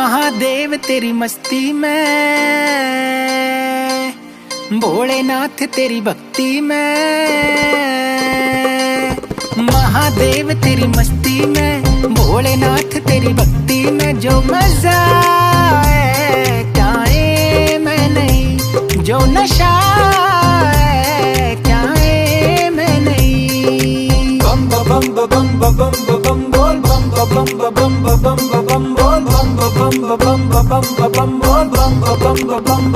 महादेव तेरी मस्ती में, भोलेनाथ तेरी भक्ति में। महादेव तेरी मस्ती में, भोलेनाथ तेरी भक्ति में। जो मजा है क्या है मैं नहीं, जो नशा है क्या है मैं नहीं। बम बम बम बम बम बोल बम बम बम बम बम बोल बम बम बम बम बम बोल बम बम बम